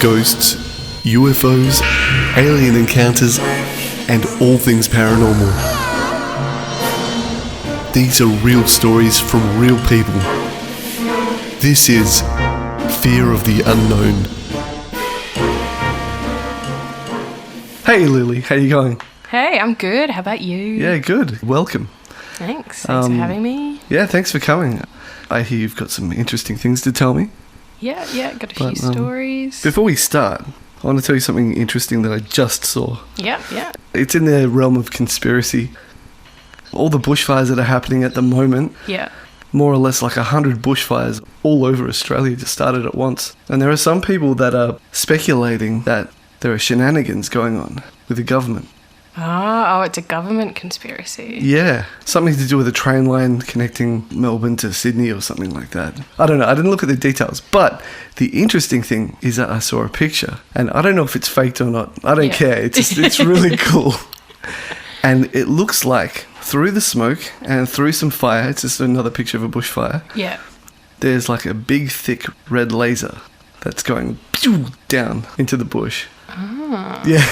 Ghosts, UFOs, alien encounters, and all things paranormal. These are real stories from real people. This is Fear of the Unknown. Hey Lily, how you going? Hey, I'm good. How about you? Yeah, good. Welcome. Thanks for having me. Yeah, thanks for coming. I hear you've got some interesting things to tell me. Yeah, got a few stories. Before we start, I want to tell you something interesting that I just saw. Yeah. It's in the realm of conspiracy. All the bushfires that are happening at the moment, more or less like 100 bushfires all over Australia just started at once. And there are some people that are speculating that there are shenanigans going on with the government. Oh, it's a government conspiracy. Yeah, something to do with a train line connecting Melbourne to Sydney or something like that. I don't know, I didn't look at the details, but the interesting thing is that I saw a picture, and I don't know if it's faked or not. I don't care, it's really cool. And it looks like through the smoke and through some fire, it's just another picture of a bushfire. Yeah. There's like a big, thick red laser that's going down into the bush. Oh. Yeah.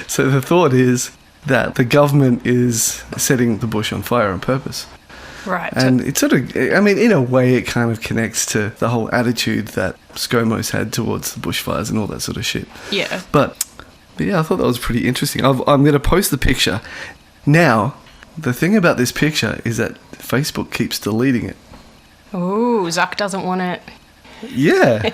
So the thought is that the government is setting the bush on fire on purpose. Right. And it sort of, I mean, in a way it kind of connects to the whole attitude that ScoMo's had towards the bushfires and all that sort of shit. Yeah. But yeah, I thought that was pretty interesting. I'm going to post the picture. Now, the thing about this picture is that Facebook keeps deleting it. Oh, Zuck doesn't want it. Yeah.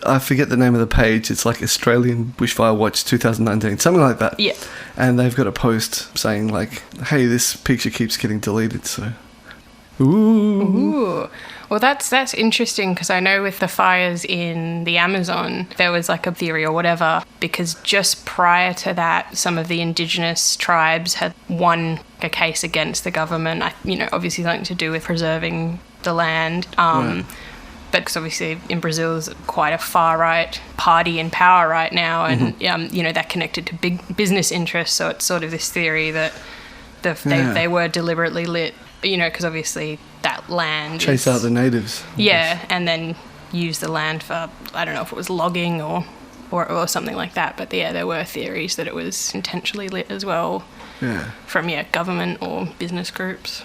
I forget the name of the page. It's like Australian Bushfire Watch 2019, something like that. Yeah. And they've got a post saying like, hey, this picture keeps getting deleted, so... Ooh. Well, that's interesting because I know with the fires in the Amazon, there was like a theory or whatever, because just prior to that, some of the indigenous tribes had won a case against the government, obviously something to do with preserving the land. Right. But because obviously in Brazil is quite a far-right party in power right now, and that connected to big business interests. So it's sort of this theory that they were deliberately lit, because obviously that land chase out the natives. Yeah, and then use the land for, I don't know if it was logging or something like that. But yeah, there were theories that it was intentionally lit as well. Yeah. From government or business groups.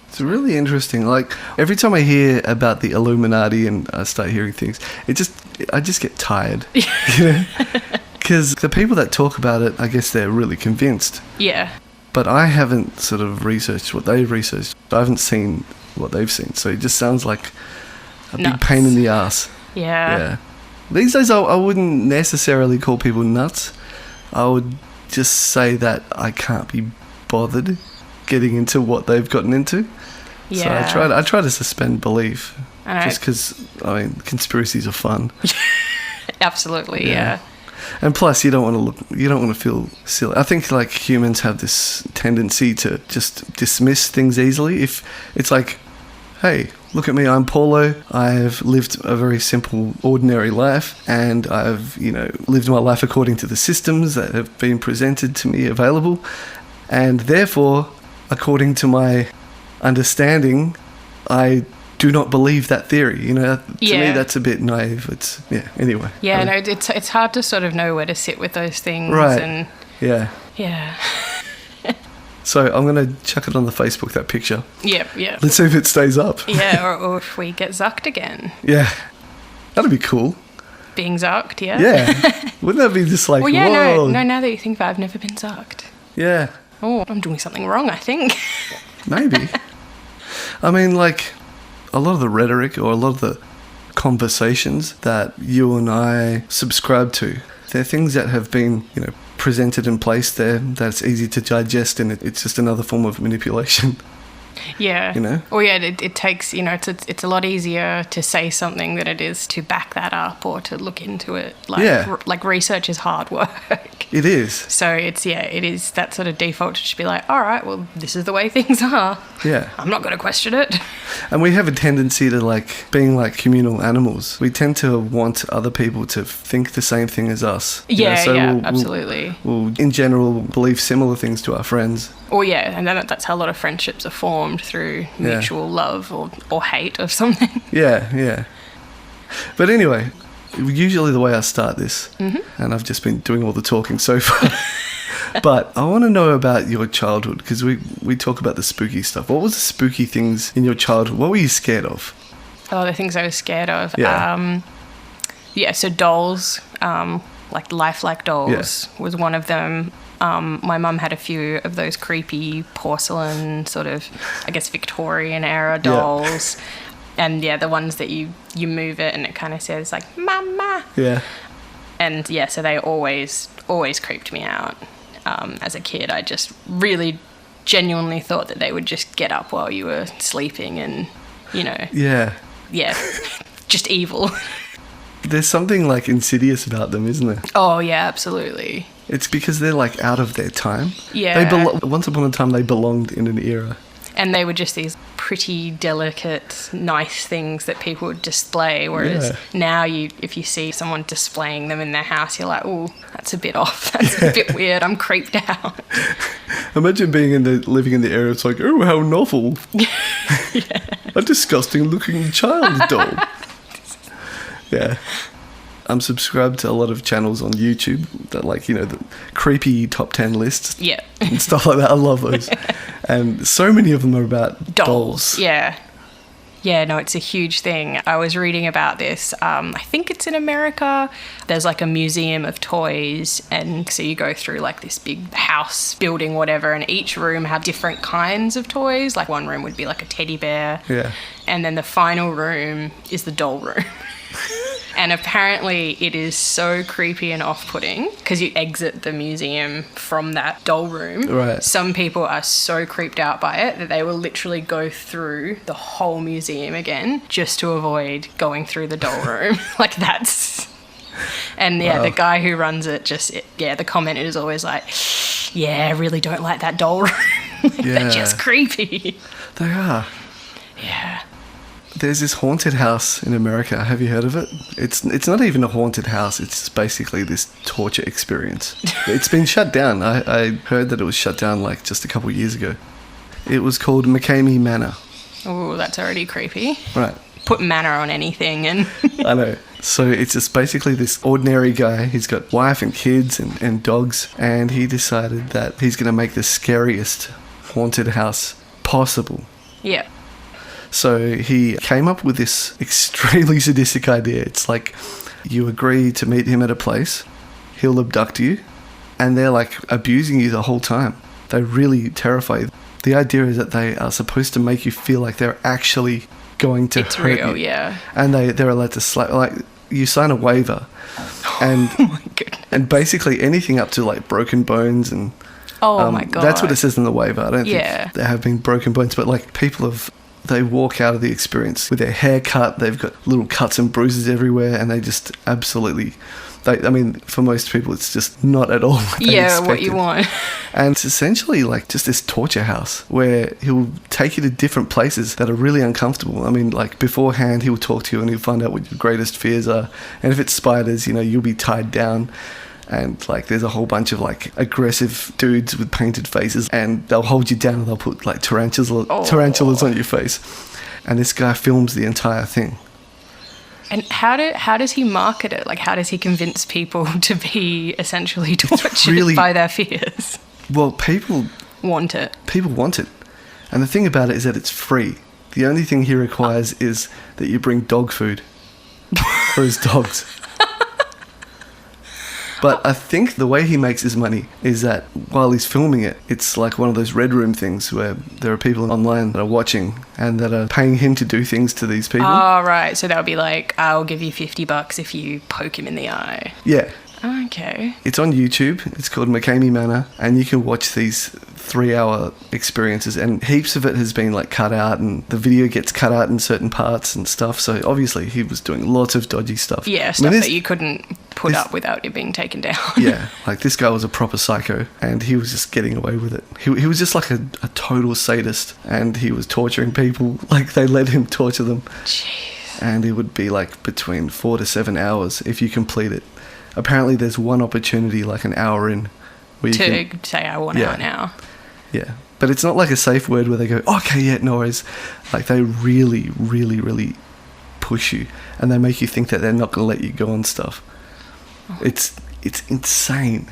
It's really interesting. Like, every time I hear about the Illuminati and I start hearing things, I just get tired. Because the people that talk about it, I guess they're really convinced. Yeah. But I haven't sort of researched what they've researched. I haven't seen what they've seen. So it just sounds like a big pain in the ass. Yeah. These days, I wouldn't necessarily call people nuts. I would just say that I can't be bothered getting into what they've gotten into. Yeah. So I try to suspend belief. Just because, conspiracies are fun. Absolutely, yeah. And plus, you don't want to feel silly. I think like humans have this tendency to just dismiss things easily. If it's like, hey, look at me, I'm Paulo. I've lived a very simple, ordinary life, and I've, lived my life according to the systems that have been presented to me available, and therefore, according to my understanding, I do not believe that theory. To me, that's a bit naive. Anyway. Yeah, it's hard to sort of know where to sit with those things. Right. And yeah. So I'm going to chuck it on the Facebook, that picture. Yeah. Let's see if it stays up. Yeah, or if we get zucked again. Yeah. That'd be cool. Being zucked, yeah. Yeah. Wouldn't that be just like, well, yeah, whoa. No, now that you think about it, I've never been zucked. Yeah. Oh, I'm doing something wrong, I think. Maybe. I mean, like, a lot of the rhetoric or a lot of the conversations that you and I subscribe to, they're things that have been, presented and placed there that's easy to digest, and it's just another form of manipulation. Yeah. Well, yeah, it takes, it's a lot easier to say something than it is to back that up or to look into it. Like research is hard work. It is. So it is that sort of default to just be like, all right, well, this is the way things are. Yeah. I'm not going to question it. And we have a tendency to, being like communal animals, we tend to want other people to think the same thing as us. Yeah, absolutely. We'll, in general, believe similar things to our friends. Well, yeah, and then that's how a lot of friendships are formed, through mutual love or hate of something. Yeah. But anyway, Usually the way I start this, and I've just been doing all the talking so far, but I want to know about your childhood, because we talk about the spooky stuff. What was the spooky things in your childhood? What were you scared of? Oh, the things I was scared of. Yeah. So dolls, like lifelike dolls was one of them. My mum had a few of those creepy porcelain sort of, I guess, Victorian era dolls. Yeah. And the ones that you move it and it kind of says like, Mama. Yeah. And so they always creeped me out. As a kid, I just really genuinely thought that they would just get up while you were sleeping and, Yeah. Yeah, just evil. There's something like insidious about them, isn't there? Oh, yeah, absolutely. It's because they're like out of their time. Yeah. Once upon a time, they belonged in an era. And they were just these pretty delicate, nice things that people would display. Whereas now, if you see someone displaying them in their house, you're like, oh, that's a bit off. That's a bit weird. I'm creeped out. Imagine living in the area. It's like, oh, how novel. A disgusting looking child doll. Yeah. I'm subscribed to a lot of channels on YouTube that the creepy top 10 lists. Yeah. And stuff like that. I love those. And so many of them are about dolls. Yeah. Yeah, no, it's a huge thing. I was reading about this. I think it's in America. There's like a museum of toys. And so you go through like this big house building, whatever. And each room had different kinds of toys. Like one room would be like a teddy bear. Yeah. And then the final room is the doll room. And apparently it is so creepy and off-putting because you exit the museum from that doll room. Right. Some people are so creeped out by it that they will literally go through the whole museum again just to avoid going through the doll room. Like that's... And wow. The guy who runs it the comment is always like, yeah, I really don't like that doll room. They're just creepy. They are. Yeah. There's this haunted house in America. Have you heard of it? It's not even a haunted house. It's basically this torture experience. It's been shut down. I heard that it was shut down like just a couple of years ago. It was called McCamey Manor. Oh, that's already creepy. Right. Put manor on anything and... I know. So it's just basically this ordinary guy. He's got wife and kids and dogs. And he decided that he's going to make the scariest haunted house possible. Yeah. So he came up with this extremely sadistic idea. It's like you agree to meet him at a place, he'll abduct you, and they're like abusing you the whole time. They really terrify you. The idea is that they are supposed to make you feel like they're actually going to hurt you. It's real, yeah. And they're allowed to slap, like you sign a waiver. And, oh my goodness. And basically anything up to like broken bones and... Oh my God. That's what it says in the waiver. I don't think there have been broken bones, but like people have... They walk out of the experience with their hair cut. They've got little cuts and bruises everywhere, and they just absolutely... for most people, it's just not at all what they expected. What you want. And it's essentially like just this torture house where he'll take you to different places that are really uncomfortable. Beforehand, he'll talk to you and he'll find out what your greatest fears are. And if it's spiders, you'll be tied down. And there's a whole bunch of aggressive dudes with painted faces, and they'll hold you down and they'll put tarantulas on your face. And this guy films the entire thing. And how does he market it? Like, how does he convince people to be essentially tortured by their fears? Well, people want it. People want it. And the thing about it is that it's free. The only thing he requires is that you bring dog food for his dogs. But I think the way he makes his money is that while he's filming it, it's like one of those red room things where there are people online that are watching and that are paying him to do things to these people. Oh, right. So they'll be like, I'll give you $50 if you poke him in the eye. Yeah. Okay. It's on YouTube. It's called McCamey Manor, and you can watch these 3-hour experiences, and heaps of it has been cut out, and the video gets cut out in certain parts and stuff. So obviously he was doing lots of dodgy stuff. Yeah, stuff that you couldn't put up without it being taken down. Yeah, this guy was a proper psycho, and he was just getting away with it. He was just a total sadist, and he was torturing people. They let him torture them. Jeez. And it would be between 4 to 7 hours if you complete it. Apparently there's one opportunity an hour in where you can say I want out now. Yeah. But it's not a safe word where they go, okay, yeah, no worries. They really, really, really push you, and they make you think that they're not going to let you go on stuff. It's insane.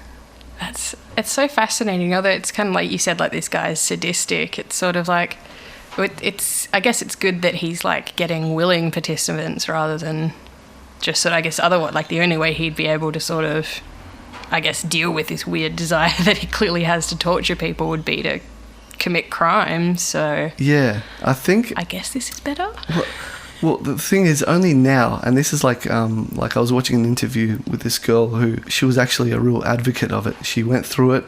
It's so fascinating. Although it's kind of like you said, like this guy's sadistic. It's sort of like, I guess it's good that he's like getting willing participants rather than just sort of, I guess, otherwise, like the only way he'd be able to sort of, I guess, deal with this weird desire that he clearly has to torture people would be to commit crimes. So yeah, I guess this is better. Well, the thing is, only now, and this is like I was watching an interview with this girl who, she was actually a real advocate of it. She went through it,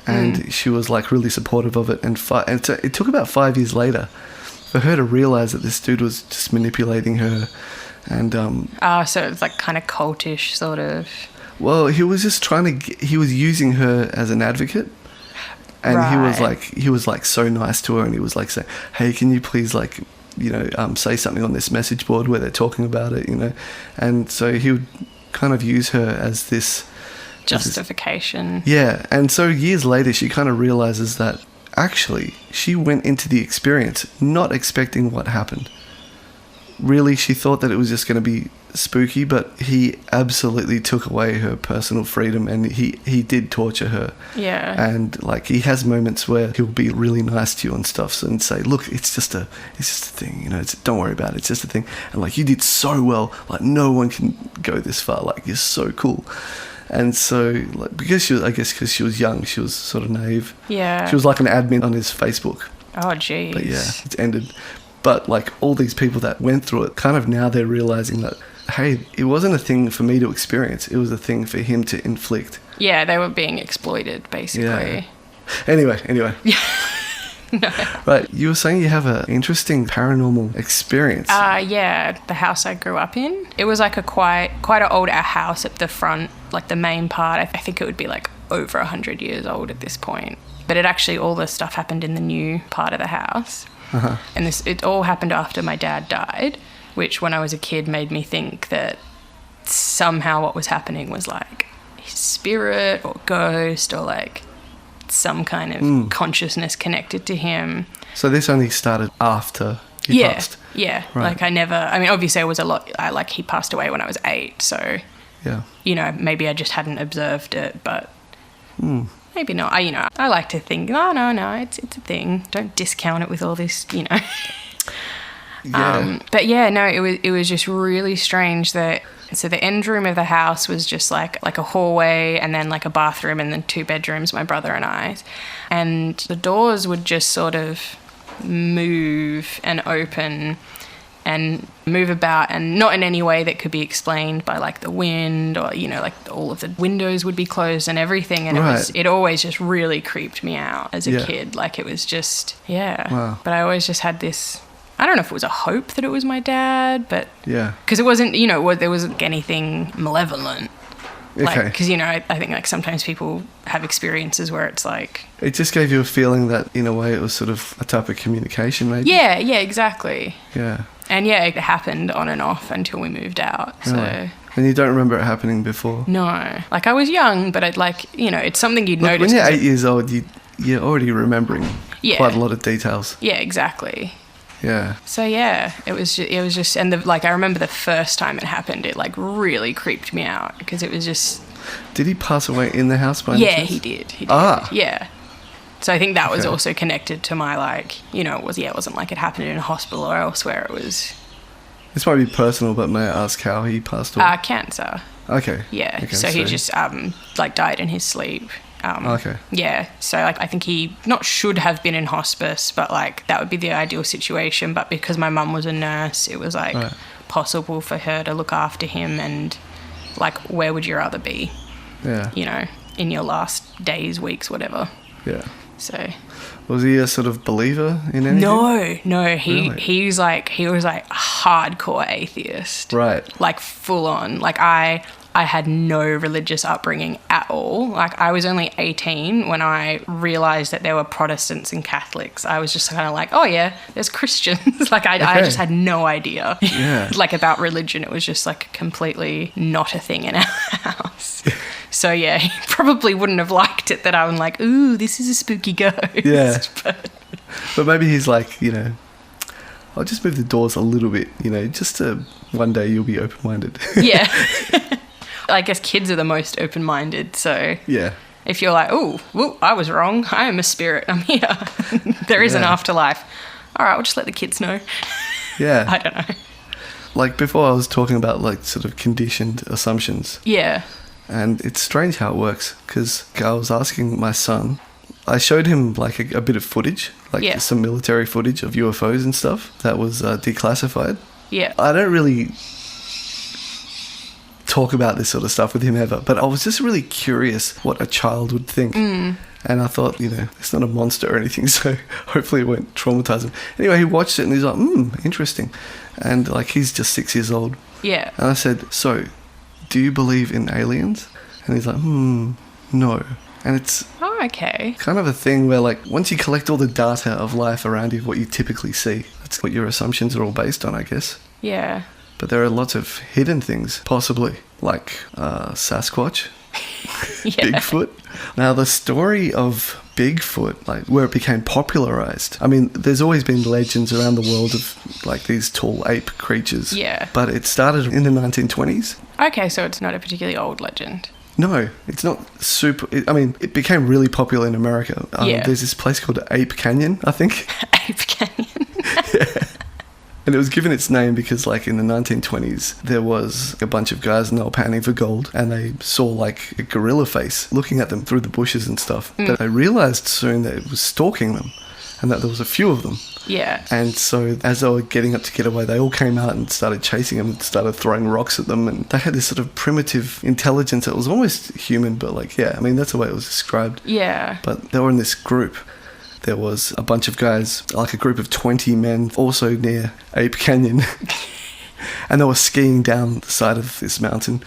and she was like really supportive of it. And so it took about 5 years later for her to realize that this dude was just manipulating her, and so it's like kind of cultish, sort of. Well, he was just he was using her as an advocate. And Right. he was like so nice to her, and he was like saying, "Hey, can you please say something on this message board where they're talking about it, And so he would kind of use her as this Justification. yeah. And so years later, she kind of realizes that actually she went into the experience not expecting what happened. Really, she thought that it was just going to be spooky, but he absolutely took away her personal freedom, and he did torture her. Yeah. And like, he has moments where he'll be really nice to you and stuff, and say, "Look, it's just a thing, don't worry about it. It's just a thing. And like, you did so well. Like, no one can go this far. Like, you're so cool." And so, like, because she was young, she was sort of naive. Yeah. She was like an admin on his Facebook. Oh, geez. But yeah, it's ended. But like, all these people that went through it, kind of now they're realizing that, hey, it wasn't a thing for me to experience. It was a thing for him to inflict. Yeah, they were being exploited, basically. Yeah. Anyway. No. Right, you were saying you have an interesting paranormal experience. Yeah, the house I grew up in. It was like a quite an old house at the front, like the main part. I think it would be like over 100 years old at this point. But it actually, all the stuff happened in the new part of the house. Uh-huh. And it all happened after my dad died, which when I was a kid made me think that somehow what was happening was like his spirit or ghost or like some kind of consciousness connected to him. So this only started after he passed? Yeah. Right. Like obviously I was he passed away when I was 8, so, yeah. Maybe I just hadn't observed it, but maybe not. I like to think, no, it's a thing. Don't discount it with all this, Yeah. But yeah, no, it was just really strange that. So the end room of the house was just like a hallway, and then like a bathroom, and then 2 bedrooms, my brother and I's. And the doors would just sort of move and open and move about, and not in any way that could be explained by like the wind or, like all of the windows would be closed and everything. And it always just really creeped me out as a kid. Like, it was just, Wow. But I always just had this, I don't know if it was a hope that it was my dad, but Yeah. because it wasn't, there wasn't anything malevolent. Okay. Because, I think like sometimes people have experiences where it's like... It just gave you a feeling that in a way it was sort of a type of communication, maybe? Yeah, exactly. Yeah. And yeah, it happened on and off until we moved out. So... Really? And you don't remember it happening before? No. Like, I was young, but it's something you'd Look, notice. when you're 8 years old, you're already remembering quite a lot of details. Yeah, exactly. Yeah. So yeah, it was just, and I remember the first time it happened, it like really creeped me out because it was just. Did he pass away in the house by any chance? He did. Ah. Yeah. So I think that was also connected to my it wasn't like it happened in a hospital or elsewhere. It was. This might be personal, but may I ask how he passed away? Cancer. Okay. Yeah. Okay, so he just died in his sleep. Okay. Yeah, so I think he not should have been in hospice, but that would be the ideal situation. But because my mum was a nurse, it was possible for her to look after him. And where would you rather be? Yeah. In your last days, weeks, whatever. Yeah. So. Was he a sort of believer in anything? No. He was hardcore atheist. Right. Full on. I had no religious upbringing at all. I was only 18 when I realised that there were Protestants and Catholics. I was just kind of oh yeah, there's Christians. I just had no idea. Yeah. About religion. It was just completely not a thing in our house. So yeah, he probably wouldn't have liked it that I'm ooh, this is a spooky ghost. Yeah. But maybe he's I'll just move the doors a little bit, just to one day you'll be open-minded. Yeah. I guess kids are the most open-minded, so Yeah. if you're like, oh, I was wrong, I am a spirit, I'm here. There is an afterlife. All right, we'll just let the kids know. Yeah. I don't know. Like before I was talking about like sort of conditioned assumptions. Yeah. And it's strange how it works, because I was asking my son, I showed him like a bit of footage, like some military footage of UFOs and stuff that was declassified. Yeah. I don't really talk about this sort of stuff with him ever, but I was just really curious what a child would think. And I thought, it's not a monster or anything, so hopefully it won't traumatize him. Anyway, he watched it and he's like, interesting. And like, he's just 6 years old. Yeah. And I said, so, do you believe in aliens? And he's like, no. And it's okay. kind of a thing where like, once you collect all the data of life around you, what you typically see, that's what your assumptions are all based on, I guess. Yeah. But there are lots of hidden things, possibly, like Sasquatch, Bigfoot. Now, the story of Bigfoot, like where it became popularized, I mean, there's always been legends around the world of like these tall ape creatures. Yeah. But it started in the 1920s. Okay, so it's not a particularly old legend. No, it's not super. It became really popular in America. There's this place called Ape Canyon, I think. Ape Canyon. Yeah. And it was given its name because, like, in the 1920s, there was a bunch of guys and they were panning for gold, and they saw, like, a gorilla face looking at them through the bushes and stuff. But they realised soon that it was stalking them and that there was a few of them. Yeah. And so as they were getting up to get away, they all came out and started chasing them and started throwing rocks at them. And they had this sort of primitive intelligence that was almost human, but, like, that's the way it was described. Yeah. But they were in this group. There was a bunch of guys, like a group of 20 men, also near Ape Canyon. And they were skiing down the side of this mountain.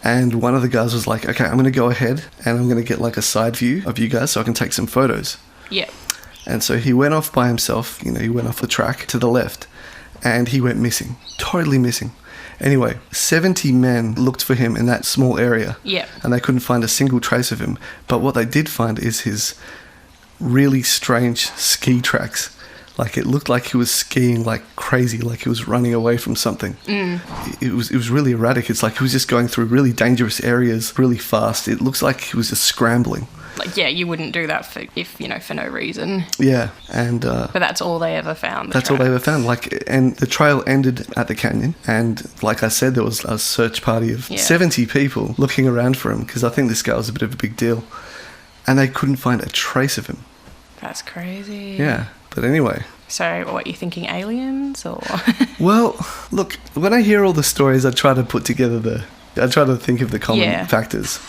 And one of the guys was like, okay, I'm going to go ahead and I'm going to get like a side view of you guys so I can take some photos. Yeah. And so he went off by himself, he went off the track to the left and he went missing, totally missing. Anyway, 70 men looked for him in that small area. Yeah. And they couldn't find a single trace of him. But what they did find is his really strange ski tracks. Like, it looked like he was skiing like crazy, like he was running away from something. It was really erratic. It's like he was just going through really dangerous areas really fast. It looks like he was just scrambling. Like, you wouldn't do that for no reason. Yeah, and but that's all they ever found. That's all they ever found. Like, and the trail ended at the canyon, and like I said, there was a search party of 70 people looking around for him, because I think this guy was a bit of a big deal, and they couldn't find a trace of him. That's crazy. Yeah, but anyway. So, what, you thinking aliens, or? Well, look, when I hear all the stories, I try to put together I try to think of the common factors.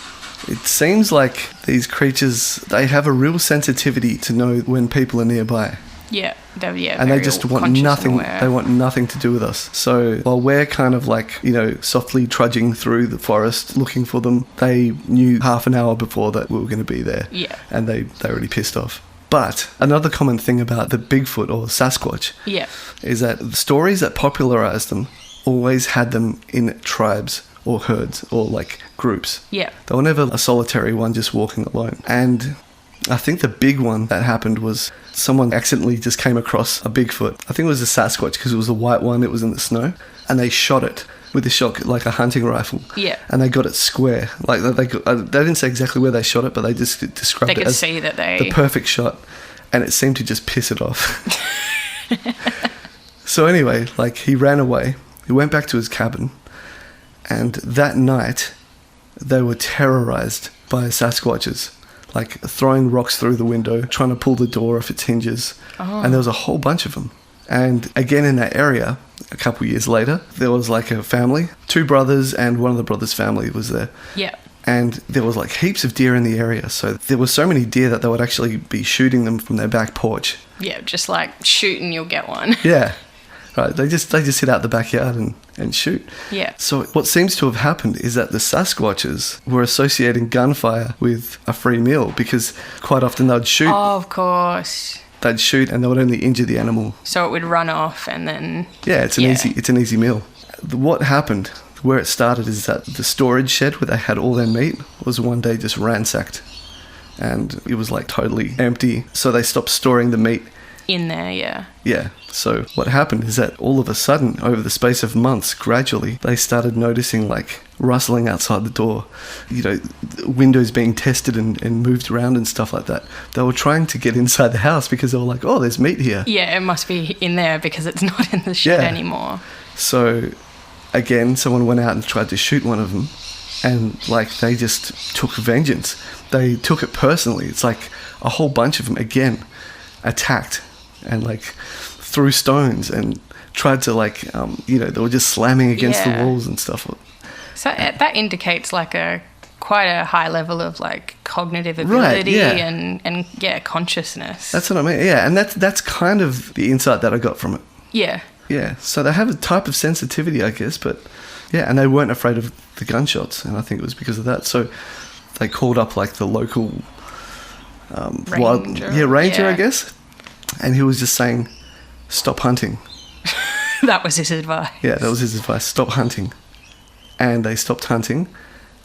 It seems like these creatures, they have a real sensitivity to know when people are nearby. Yeah, and they just want nothing. They want nothing to do with us. So while we're kind of like, softly trudging through the forest looking for them, they knew half an hour before that we were going to be there. Yeah, and they already pissed off. But another common thing about the Bigfoot or Sasquatch is that the stories that popularized them always had them in tribes or herds or like groups. Yeah. They were never a solitary one just walking alone. And I think the big one that happened was someone accidentally just came across a Bigfoot. I think it was a Sasquatch because it was a white one, it was in the snow, and they shot it with a like a hunting rifle. Yeah. And they got it square. Like they didn't say exactly where they shot it, but they just described it as see that the perfect shot, and it seemed to just piss it off. So anyway, like he ran away. He went back to his cabin, and that night they were terrorized by Sasquatches, like throwing rocks through the window, trying to pull the door off its hinges. And there was a whole bunch of them. And again in that area, a couple of years later, there was like a family, 2 brothers, and one of the brothers' family was there. Yeah. And there was like heaps of deer in the area. So there were so many deer that they would actually be shooting them from their back porch. Yeah, just like shoot and you'll get one. Yeah. Right, they just sit out the backyard and shoot. Yeah. So what seems to have happened is that the Sasquatches were associating gunfire with a free meal, because quite often they'd shoot. Oh, of course. They'd shoot and they would only injure the animal. So it would run off and then... Yeah, it's an easy meal. What happened, where it started, is that the storage shed where they had all their meat was one day just ransacked. And it was like totally empty. So they stopped storing the meat In there, yeah. Yeah. So what happened is that all of a sudden, over the space of months, gradually, they started noticing like rustling outside the door, windows being tested and moved around and stuff like that. They were trying to get inside the house because they were like, oh, there's meat here. Yeah, it must be in there because it's not in the shed anymore. So again, someone went out and tried to shoot one of them, and like they just took vengeance. They took it personally. It's like a whole bunch of them again attacked and like threw stones and tried to like they were just slamming against the walls and stuff. So that indicates like quite a high level of like cognitive ability and consciousness. That's what I mean. Yeah, and that's kind of the insight that I got from it. Yeah. Yeah. So they have a type of sensitivity, I guess, but yeah, and they weren't afraid of the gunshots, and I think it was because of that. So they called up like the local ranger, I guess, and he was just saying, "Stop hunting." That was his advice. Yeah, that was his advice. Stop hunting, and they stopped hunting,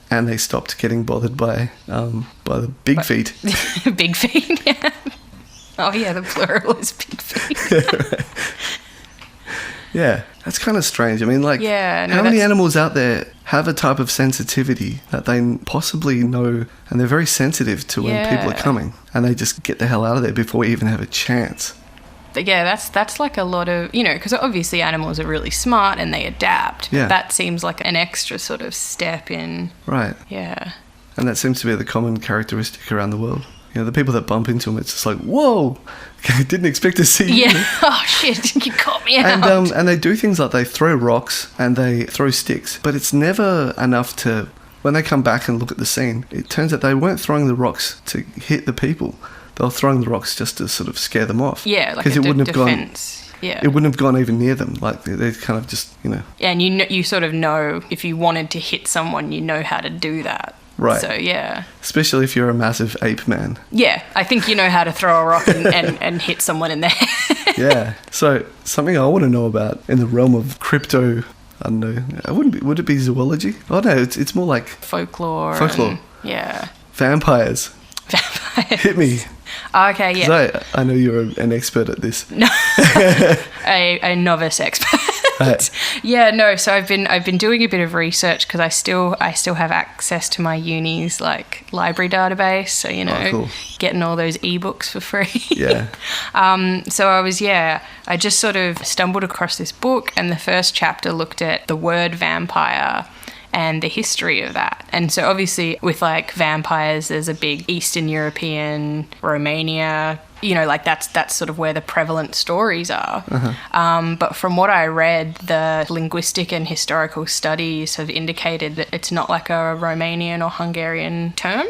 and they stopped getting bothered by the big feet. Big feet. Yeah. Oh yeah, the plural is big feet. Yeah, that's kind of strange. I mean, like, how many animals out there have a type of sensitivity that they possibly know, and they're very sensitive to when people are coming, and they just get the hell out of there before we even have a chance. But yeah, that's like a lot of, because obviously animals are really smart and they adapt. Yeah. But that seems like an extra sort of step in. Right. Yeah. And that seems to be the common characteristic around the world. The people that bump into them, it's just like, whoa, I didn't expect to see you. Yeah, oh shit, you caught me out. And they do things like they throw rocks and they throw sticks, but it's never enough to, when they come back and look at the scene, it turns out they weren't throwing the rocks to hit the people. They were throwing the rocks just to sort of scare them off. Yeah, like a defense. Yeah. It wouldn't have gone even near them. Like, they kind of just, Yeah, and you sort of know, if you wanted to hit someone, you know how to do that. Right. So, yeah. Especially if you're a massive ape man. Yeah, I think you know how to throw a rock and hit someone in the head. Yeah. So, something I want to know about in the realm of crypto, I don't know, would it be zoology? Oh, no, it's more like... Folklore. Yeah. Vampires. Hit me. Okay, yeah. I know you're an expert at this. No. a novice expert. Right. Yeah, no. So I've been doing a bit of research because I still have access to my uni's like library database. So cool. Getting all those ebooks for free. Yeah. So I just sort of stumbled across this book, and the first chapter looked at the word vampire and the history of that. And so obviously with like vampires, there's a big Eastern European, Romania, like that's sort of where the prevalent stories are. Uh-huh. But from what I read, the linguistic and historical studies have indicated that it's not like a Romanian or Hungarian term.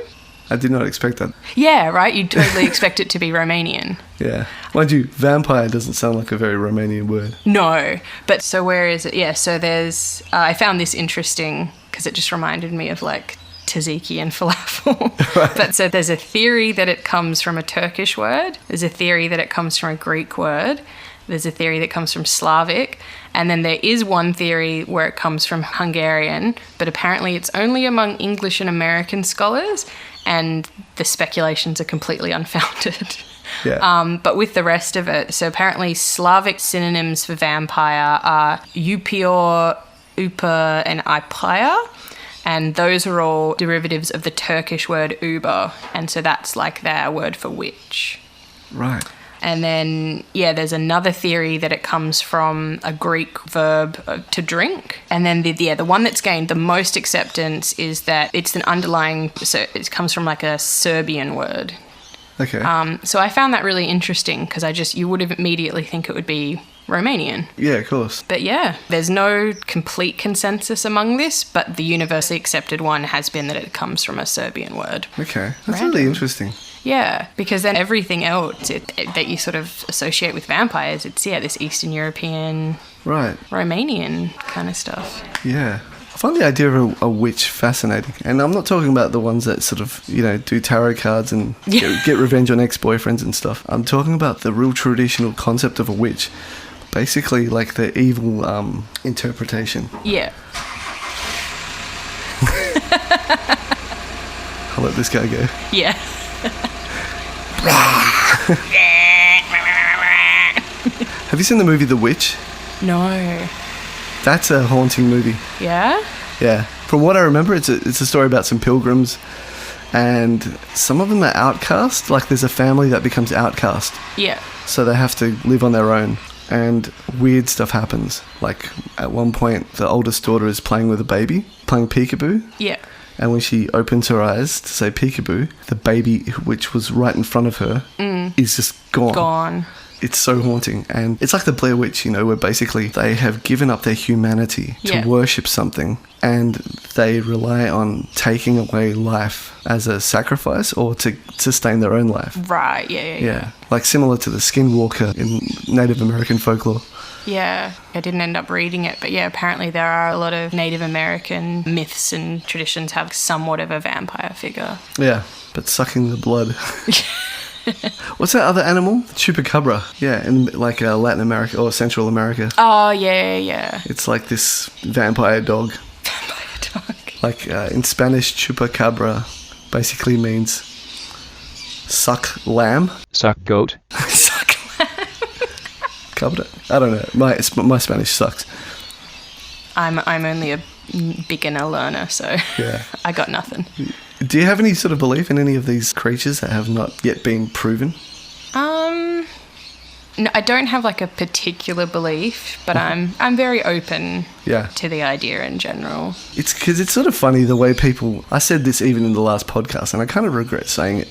I did not expect that. Yeah, right? You'd totally expect it to be Romanian. Yeah. Mind you, vampire doesn't sound like a very Romanian word. No. But so where is it? Yeah, so there's... I found this interesting because it just reminded me of like tzatziki and falafel. Right. But so there's a theory that it comes from a Turkish word. There's a theory that it comes from a Greek word. There's a theory that comes from Slavic. And then there is one theory where it comes from Hungarian, but apparently it's only among English and American scholars, and the speculations are completely unfounded. Yeah. But with the rest of it, so apparently Slavic synonyms for vampire are upior, upa, and ipaya, and those are all derivatives of the Turkish word uber, and so that's like their word for witch. Right. And then, there's another theory that it comes from a Greek verb to drink. And then the one that's gained the most acceptance is that it's an underlying, so it comes from like a Serbian word. Okay. So I found that really interesting because you would immediately think it would be Romanian. Yeah, of course. But there's no complete consensus among this, but the universally accepted one has been that it comes from a Serbian word. Okay. That's really interesting. Yeah, because then everything else that you sort of associate with vampires, it's, this Eastern European, right, Romanian kind of stuff. Yeah. I find the idea of a witch fascinating. And I'm not talking about the ones that sort of, do tarot cards and get revenge on ex-boyfriends and stuff. I'm talking about the real traditional concept of a witch. Basically, like the evil interpretation. Yeah. I'll let this guy go. Yeah. Have you seen the movie The Witch? No. That's a haunting movie. Yeah? Yeah. From what I remember, it's a story about some pilgrims, and some of them are outcast. Like, there's a family that becomes outcast. Yeah. So they have to live on their own, and weird stuff happens. Like, at one point, the oldest daughter is playing with a baby, playing peekaboo. Yeah. And when she opens her eyes to say peekaboo, the baby, which was right in front of her, is just gone. Gone. It's so haunting. And it's like the Blair Witch, you know, where basically they have given up their humanity to worship something, and they rely on taking away life as a sacrifice or to sustain their own life. Right, yeah. Like similar to the skinwalker in Native American folklore. Yeah, I didn't end up reading it, but yeah, apparently there are a lot of Native American myths and traditions have somewhat of a vampire figure. Yeah, but sucking the blood. What's that other animal? Chupacabra. Yeah, in like Latin America or Central America. Oh, yeah. It's like this vampire dog. Vampire dog. Like in Spanish, chupacabra basically means suck lamb. Suck goat. Suck lamb. Cabra. I don't know. My Spanish sucks. I'm only a beginner learner, so Yeah. I got nothing. Do you have any sort of belief in any of these creatures that have not yet been proven? No, I don't have like a particular belief, but I'm very open to the idea in general. It's because it's sort of funny the way people... I said this even in the last podcast, and I kind of regret saying it,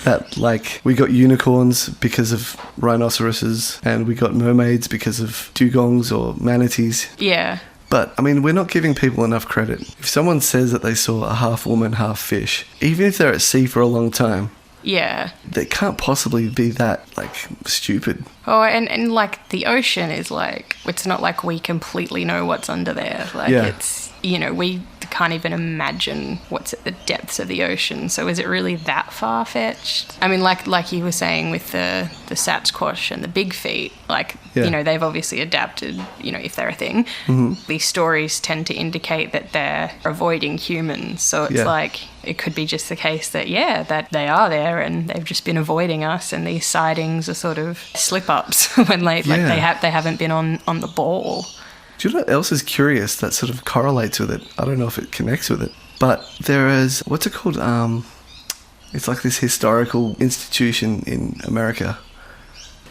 that like we got unicorns because of rhinoceroses, and we got mermaids because of dugongs or manatees. Yeah. But, I mean, we're not giving people enough credit. If someone says that they saw a half woman, half fish, even if they're at sea for a long time... Yeah. They can't possibly be that, like, stupid. Oh, and like, the ocean is like... It's not like we completely know what's under there. Like, it's... You know, we can't even imagine what's at the depths of the ocean. So is it really that far-fetched? I mean, like you were saying with the Sasquatch and the big feet, like, you know, they've obviously adapted, you know, if they're a thing. Mm-hmm. These stories tend to indicate that they're avoiding humans. So it's like, it could be just the case that, that they are there and they've just been avoiding us, and these sightings are sort of slip-ups when they haven't been on the ball. Do you know what else is curious that sort of correlates with it? I don't know if it connects with it, but there is, what's it called? It's like this historical institution in America.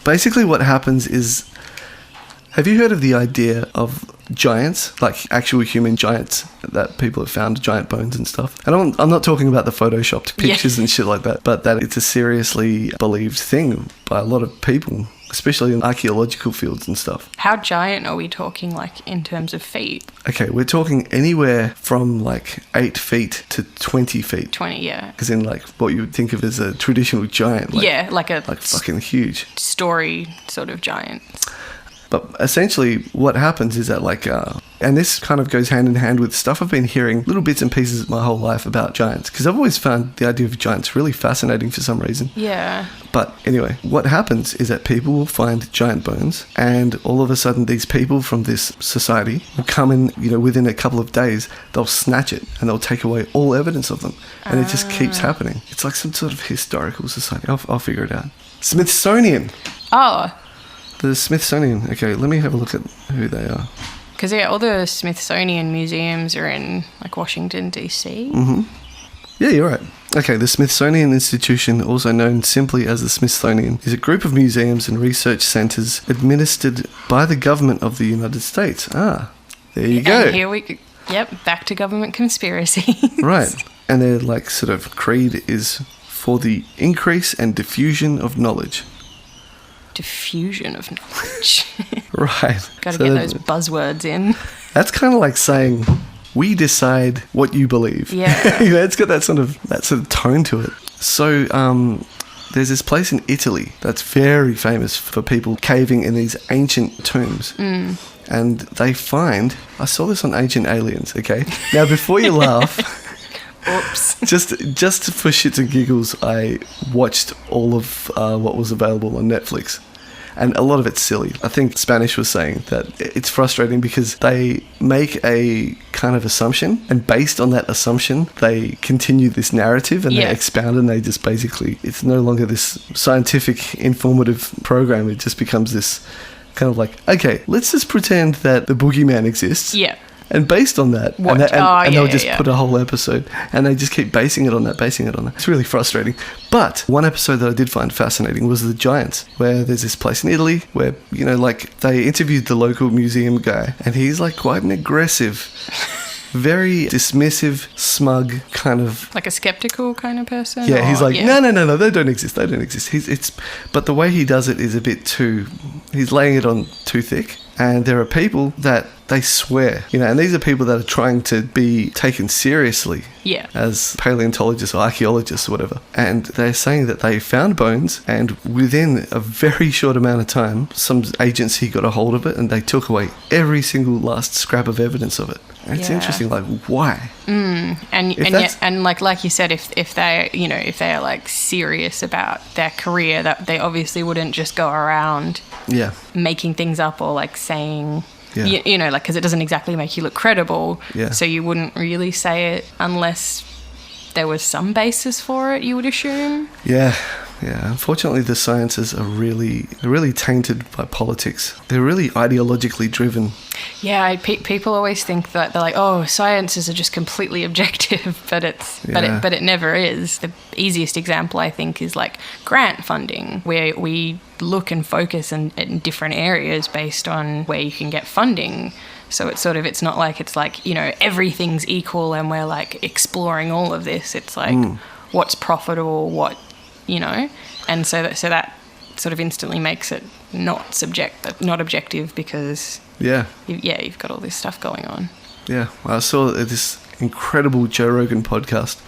Basically what happens is, have you heard of the idea of giants, like actual human giants that people have found, giant bones and stuff? And I'm not talking about the photoshopped pictures and shit like that, but that it's a seriously believed thing by a lot of people, especially in archaeological fields and stuff. How giant are we talking, like, in terms of feet? Okay, we're talking anywhere from, like, 8 feet to 20 feet. 20, yeah. Because in, like, what you would think of as a traditional giant. Like, like fucking huge. Story sort of giant. But essentially what happens is that, like, and this kind of goes hand in hand with stuff I've been hearing, little bits and pieces my whole life about giants, because I've always found the idea of giants really fascinating for some reason. Yeah. But anyway, what happens is that people will find giant bones, and all of a sudden these people from this society will come in, you know, within a couple of days, they'll snatch it and they'll take away all evidence of them. And it just keeps happening. It's like some sort of historical society. I'll figure it out. Smithsonian. Oh. The Smithsonian. Okay, let me have a look at who they are. Because, all the Smithsonian museums are in, like, Washington, D.C. Mm-hmm. Yeah, you're right. Okay, the Smithsonian Institution, also known simply as the Smithsonian, is a group of museums and research centres administered by the government of the United States. Ah, there you go. And here we... Yep, back to government conspiracies. Right. And their, like, sort of creed is for the increase and diffusion of knowledge. Diffusion of knowledge. Right. Got to get those buzzwords in. That's kind of like saying, we decide what you believe. Yeah. You know, it's got that sort of tone to it. So, there's this place in Italy that's very famous for people caving in these ancient tombs. Mm. And they find, I saw this on Ancient Aliens, okay? Now, before you laugh... Oops. Just for shits and giggles, I watched all of what was available on Netflix. And a lot of it's silly. I think Spanish was saying that it's frustrating because they make a kind of assumption, and based on that assumption, they continue this narrative and they expound, and they just basically, it's no longer this scientific, informative program. It just becomes this kind of like, okay, let's just pretend that the boogeyman exists. Yeah. And based on that, What? and they'll just yeah. put a whole episode, and they just keep basing it on that. It's really frustrating. But one episode that I did find fascinating was the Giants, where there's this place in Italy where, you know, like they interviewed the local museum guy, and he's like quite an aggressive, very dismissive, smug kind of... Like a skeptical kind of person? Yeah, he's like, yeah. no, they don't exist. But the way he does it is a bit too... He's laying it on too thick. And there are people that they swear, you know, and these are people that are trying to be taken seriously as paleontologists or archaeologists or whatever. And they're saying that they found bones, and within a very short amount of time, some agency got a hold of it and they took away every single last scrap of evidence of it. And it's interesting, like, why? And like you said, if they're like serious about their career, that they obviously wouldn't just go around making things up or like saying, you know, like, because it doesn't exactly make you look credible. Yeah. So you wouldn't really say it unless there was some basis for it, you would assume. Yeah. Yeah, unfortunately, the sciences are really tainted by politics. They're really ideologically driven. Yeah, people always think that they're like, oh, sciences are just completely objective, but it never is. The easiest example, I think, is like grant funding, where we look and focus in different areas based on where you can get funding. So it's not like it's like, you know, everything's equal and we're like exploring all of this. It's like what's profitable, what, you know, and so that sort of instantly makes it not objective because you've got all this stuff going on. Yeah, I saw this incredible Joe Rogan podcast.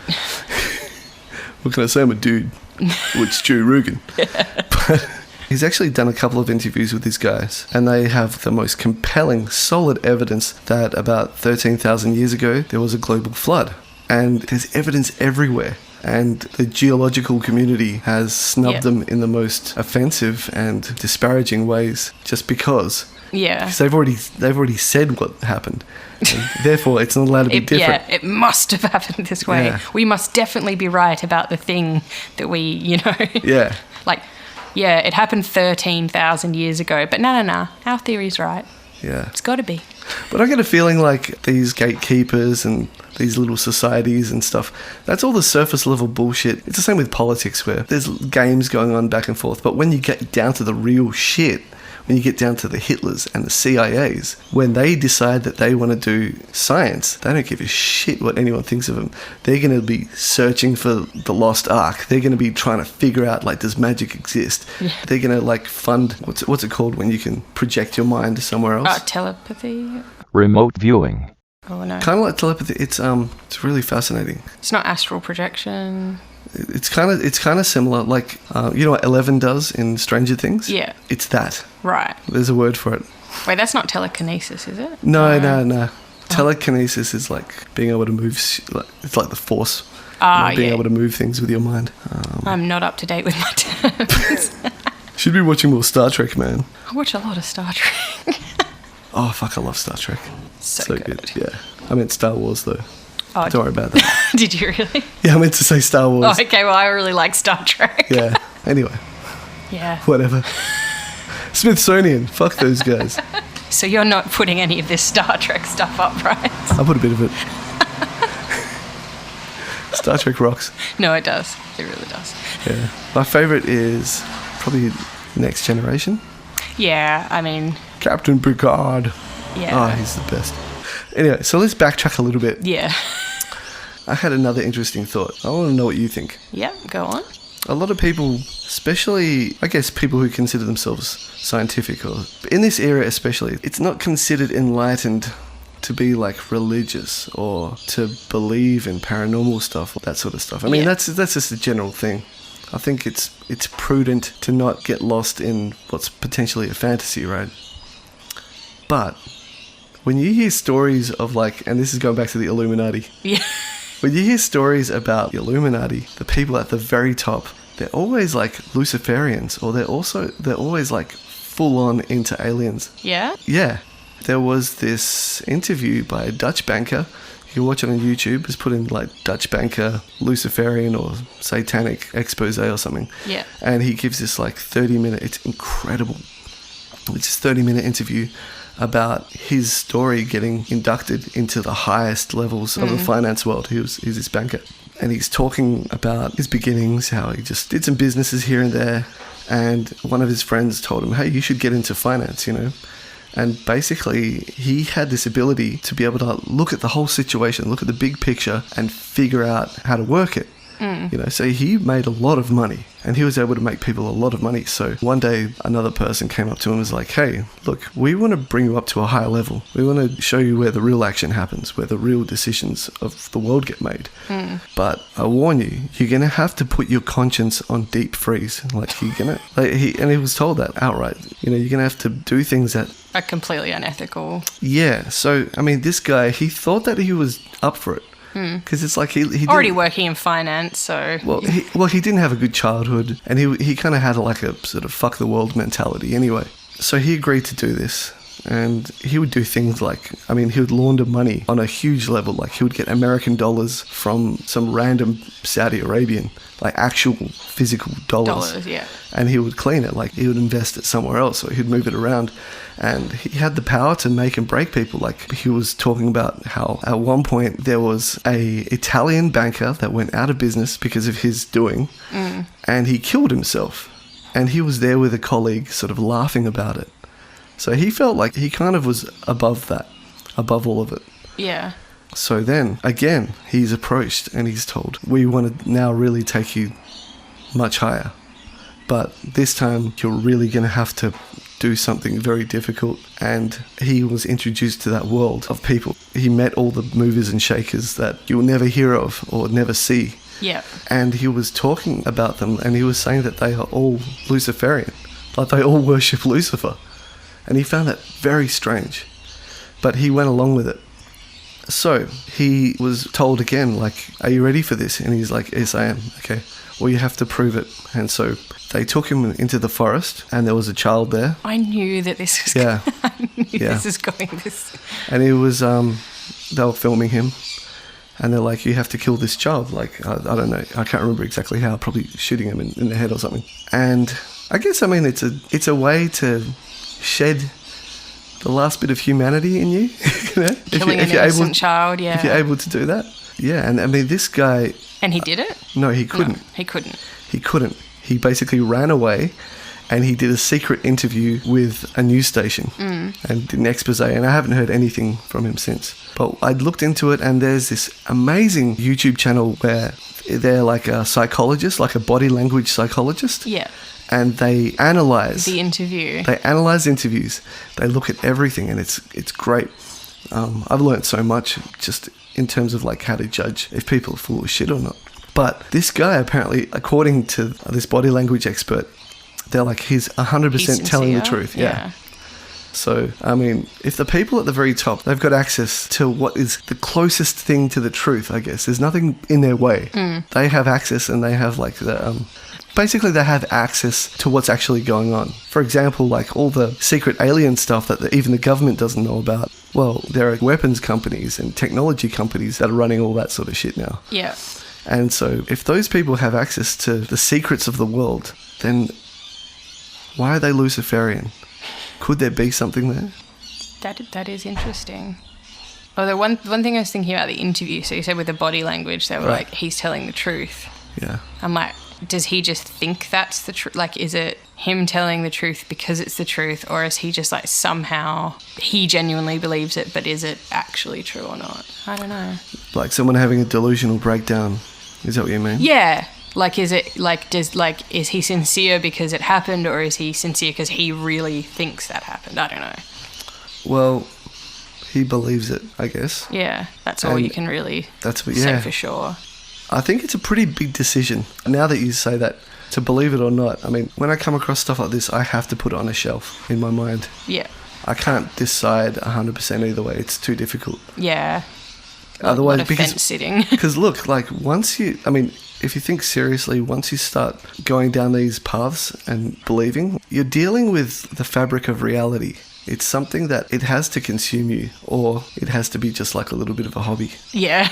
What can I say? I'm a dude. Well, it's Joe Rogan. But he's actually done a couple of interviews with these guys, and they have the most compelling, solid evidence that about 13,000 years ago there was a global flood, and there's evidence everywhere. And the geological community has snubbed them in the most offensive and disparaging ways, just because. Yeah. Because they've already said what happened. And therefore, it's not allowed to be different. Yeah, it must have happened this way. Yeah. We must definitely be right about the thing that we, you know. Yeah. Like, yeah, it happened 13,000 years ago, but no, our theory's right. Yeah. It's got to be. But I get a feeling like these gatekeepers and these little societies and stuff, that's all the surface level bullshit. It's the same with politics, where there's games going on back and forth, but when you get down to the real shit, when you get down to the Hitlers and the CIAs, when they decide that they want to do science, they don't give a shit what anyone thinks of them. They're going to be searching for the lost ark. They're going to be trying to figure out, like, does magic exist? Yeah. They're going to, like, fund, what's it called when you can project your mind somewhere else? Telepathy? Remote viewing. Oh, no. Kind of like telepathy. It's really fascinating. It's not astral projection. It's kind of similar, like you know what Eleven does in Stranger Things? Yeah, it's that. Right. There's a word for it. Wait, that's not telekinesis, is it? No. Telekinesis is like being able to move. It's like the Force. Being able to move things with your mind. I'm not up to date with my terms. Should be watching more Star Trek, man. I watch a lot of Star Trek. Oh fuck! I love Star Trek. So good. Yeah, I meant Star Wars though. Oh, don't worry about that. Did you really? Yeah, I meant to say Star Wars. Oh, okay. Well, I really like Star Trek. Yeah. Anyway. Yeah. Whatever. Smithsonian. Fuck those guys. So you're not putting any of this Star Trek stuff up, right? I put a bit of it. Star Trek rocks. No, it does. It really does. Yeah. My favourite is probably Next Generation. Yeah, I mean... Captain Picard. Yeah. Oh, he's the best. Anyway, so let's backtrack a little bit. Yeah. I had another interesting thought. I want to know what you think. Yeah, go on. A lot of people, especially, I guess, people who consider themselves scientific, or in this era especially, it's not considered enlightened to be like religious or to believe in paranormal stuff or that sort of stuff. I mean, that's just a general thing. I think it's prudent to not get lost in what's potentially a fantasy, right? But when you hear stories of like, and this is going back to the Illuminati. Yeah. When you hear stories about the Illuminati, the people at the very top, they're always like Luciferians, or they're always like full on into aliens. Yeah? Yeah. There was this interview by a Dutch banker. You can watch it on YouTube. Just put in like Dutch banker, Luciferian or satanic expose or something. Yeah. And he gives this like 30-minute, it's incredible. It's a 30-minute interview about his story getting inducted into the highest levels of the finance world. He's this banker. And he's talking about his beginnings, how he just did some businesses here and there. And one of his friends told him, hey, you should get into finance, And basically, he had this ability to be able to look at the whole situation, look at the big picture, and figure out how to work it. So he made a lot of money, and he was able to make people a lot of money. So one day, another person came up to him and was like, hey, look, we want to bring you up to a higher level. We want to show you where the real action happens, where the real decisions of the world get made. But I warn you, you're going to have to put your conscience on deep freeze. And he was told that outright. You're going to have to do things that are completely unethical. Yeah. So, this guy, he thought that he was up for it. Because it's like he already working in finance, so... He didn't have a good childhood, and he kind of had like a sort of fuck the world mentality anyway. So he agreed to do this, and he would do things like, he would launder money on a huge level. Like he would get American dollars from some random Saudi Arabian, like actual physical dollars. Yeah. And he would clean it, like he would invest it somewhere else, or he'd move it around. And he had the power to make and break people. Like he was talking about how at one point there was a Italian banker that went out of business because of his doing, and he killed himself. And he was there with a colleague sort of laughing about it. So he felt like he kind of was above that, above all of it. Yeah. So then, again, he's approached and he's told, we want to now really take you much higher. But this time, you're really going to have to do something very difficult. And he was introduced to that world of people. He met all the movers and shakers that you'll never hear of or never see. Yeah. And he was talking about them, and he was saying that they are all Luciferian. Like they all worship Lucifer. And he found that very strange. But he went along with it. So he was told again, like, are you ready for this? And he's like, yes, I am. Okay. Well, you have to prove it. And so they took him into the forest, and there was a child there. I knew that this was this is going this. And he was, they were filming him, and they're like, you have to kill this child. Like, I don't know. I can't remember exactly how, probably shooting him in the head or something. And I guess, it's a way to shed the last bit of humanity in you. Killing an innocent child, yeah. If you're able to do that. Yeah, and this guy... And he did it? No, he couldn't. No, he couldn't. He couldn't. He basically ran away, and he did a secret interview with a news station and did an expose, and I haven't heard anything from him since. But I looked into it, and there's this amazing YouTube channel where they're like a psychologist, like a body language psychologist. Yeah. And they analyze the interview. They analyze interviews. They look at everything, and it's great. I've learned so much just in terms of like how to judge if people are full of shit or not. But this guy apparently, according to this body language expert, they're like he's 100% telling the truth. Yeah. So, if the people at the very top, they've got access to what is the closest thing to the truth, I guess. There's nothing in their way. They have access, and they have like the... Basically, they have access to what's actually going on. For example, like all the secret alien stuff that even the government doesn't know about. Well, there are weapons companies and technology companies that are running all that sort of shit now. Yeah. And so if those people have access to the secrets of the world, then why are they Luciferian? Could there be something there? That is interesting. Although one thing I was thinking about the interview, so you said with the body language, they were like, he's telling the truth. Yeah. I'm like, does he just think that's the truth? Like, is it him telling the truth because it's the truth, or is he just like somehow he genuinely believes it, but is it actually true or not? I don't know. Like someone having a delusional breakdown. Is that what you mean? Yeah. Like, is it like, is he sincere because it happened, or is he sincere because he really thinks that happened? I don't know. Well, he believes it, I guess. Yeah, that's all you can really say for sure. I think it's a pretty big decision. Now that you say that, to believe it or not, when I come across stuff like this, I have to put it on a shelf in my mind. Yeah. I can't decide 100% either way. It's too difficult. Yeah. Otherwise, fence sitting. Because look, like once you, if you think seriously, once you start going down these paths and believing, you're dealing with the fabric of reality. It's something that it has to consume you, or it has to be just like a little bit of a hobby. Yeah.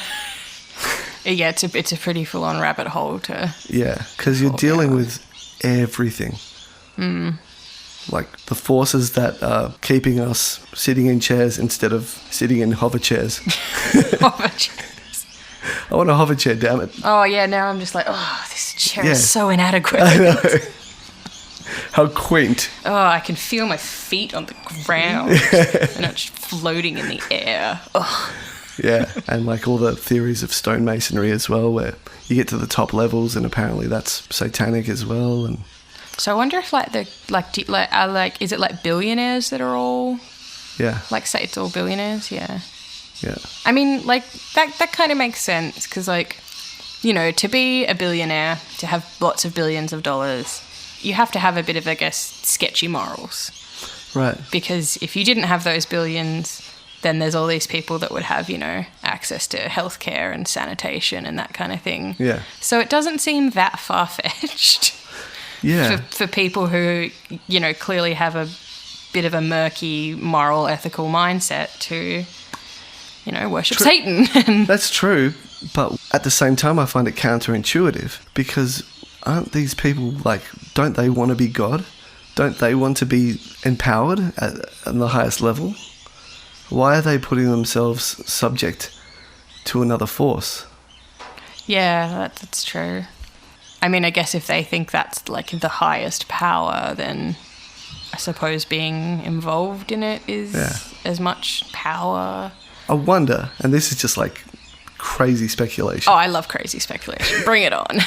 Yeah, it's a pretty full-on rabbit hole to... Yeah, because you're dealing with everything. Like the forces that are keeping us sitting in chairs instead of sitting in hover chairs. Hover chairs. I want a hover chair, damn it. Oh, yeah, now I'm just like, oh, this chair Yeah. is so inadequate. I know. How quaint. Oh, I can feel my feet on the ground. They're not just floating in the air. Ugh. Yeah, and like all the theories of stonemasonry as well, where you get to the top levels and apparently that's satanic as well. And So I wonder if is it like billionaires that are all yeah, like, say it's all billionaires? Yeah. yeah, I mean, like that kind of makes sense because, like, you know, to be a billionaire, to have lots of billions of dollars, you have to have a bit of, I guess, sketchy morals. right. Because if you didn't have those billions, then there's all these people that would have, you know, access to healthcare and sanitation and that kind of thing. Yeah. So it doesn't seem that far-fetched Yeah, for people who, you know, clearly have a bit of a murky moral, ethical mindset to, you know, worship Satan. that's true. But at the same time, I find it counterintuitive because aren't these people like, don't they want to be God? Don't they want to be empowered at the highest level? Why are they putting themselves subject to another force? Yeah, that's true. I mean, I guess if they think that's like the highest power, then I suppose being involved in it is as much power. I wonder, and this is just like crazy speculation. Oh, I love crazy speculation. Bring it on.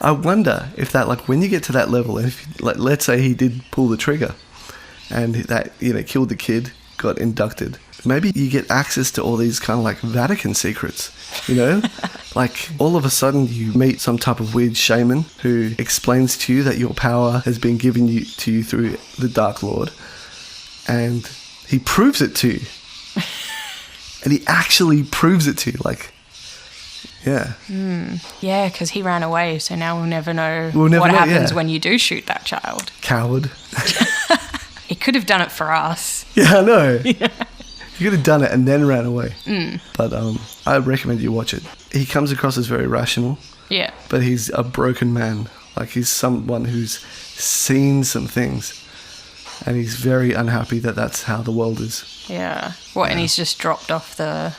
I wonder if that, like, when you get to that level, and if, like, let's say he did pull the trigger, and that, you know, killed the kid, got inducted. Maybe you get access to all these kind of like Vatican secrets, you know? Like all of a sudden you meet some type of weird shaman who explains to you that your power has been given to you through the Dark Lord, and he proves it to you. And he actually proves it to you, like, yeah. Yeah, because he ran away, so now we'll never know We'll never what know, happens yeah. when you do shoot that child. Coward. He could have done it for us. Yeah, I know. Yeah. You could have done it and then ran away. But I recommend you watch it. He comes across as very rational, Yeah. but he's a broken man. Like, he's someone who's seen some things, and he's very unhappy that that's how the world is. Yeah. What, and he's just dropped off the...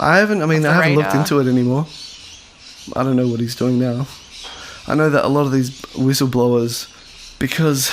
I haven't looked radar. into it anymore. I don't know what he's doing now. I know that a lot of these whistleblowers, because,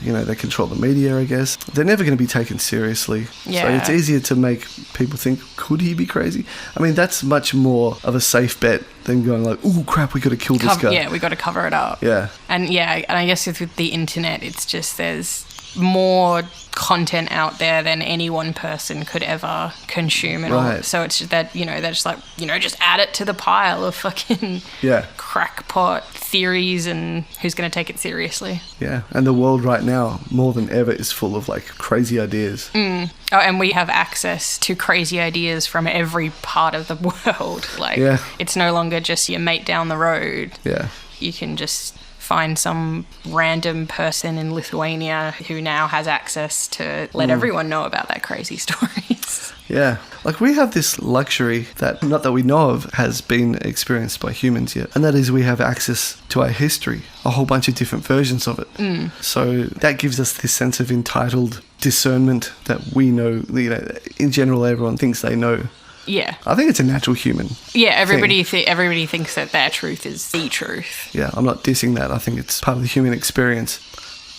you know, they control the media, I guess, they're never going to be taken seriously. Yeah. So it's easier to make people think, could he be crazy? I mean, that's much more of a safe bet than going like, ooh, crap, we got to kill this guy. Yeah, we got to cover it up. Yeah. And I guess with the internet, it's just there's more content out there than any one person could ever consume and all. Right. So it's just that, you know, they're just like, you know, just add it to the pile of fucking Yeah. crackpot theories and who's going to take it seriously. Yeah. And the world right now, more than ever, is full of like crazy ideas. Oh, and we have access to crazy ideas from every part of the world. Like, Yeah. it's no longer just your mate down the road. Yeah. You can just find some random person in Lithuania who now has access to let everyone know about that crazy stories. Yeah. Like, we have this luxury that, not that we know of, has been experienced by humans yet. And that is we have access to our history, a whole bunch of different versions of it. So that gives us this sense of entitled discernment that we know, you know, in general, everyone thinks they know. Yeah. I think it's a natural human. Yeah, everybody thinks that their truth is the truth. Yeah, I'm not dissing that. I think it's part of the human experience.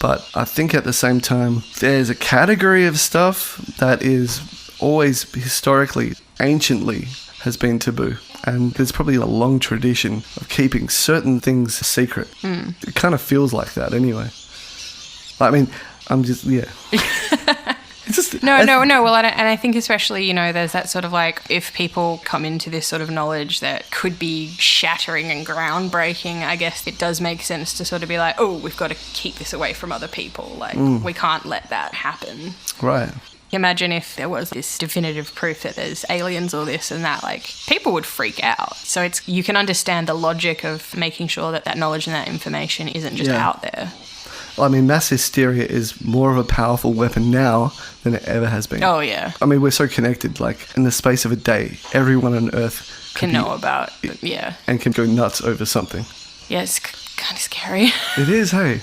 But I think at the same time, there's a category of stuff that is always historically, anciently, has been taboo. And there's probably a long tradition of keeping certain things secret. It kind of feels like that anyway. I mean, I'm just, yeah. It's just, No. Well, and I think especially, you know, there's that sort of like, if people come into this sort of knowledge that could be shattering and groundbreaking, I guess it does make sense to sort of be like, oh, we've got to keep this away from other people. Like, we can't let that happen. Right. Imagine if there was this definitive proof that there's aliens or this and that, like, people would freak out. So you can understand the logic of making sure that knowledge and that information isn't just Yeah. out there. I mean, mass hysteria is more of a powerful weapon now than it ever has been. Oh, yeah. I mean, we're so connected, like, in the space of a day, everyone on Earth Can know about it, yeah. and can go nuts over something. Yeah, it's kind of scary. It is, hey.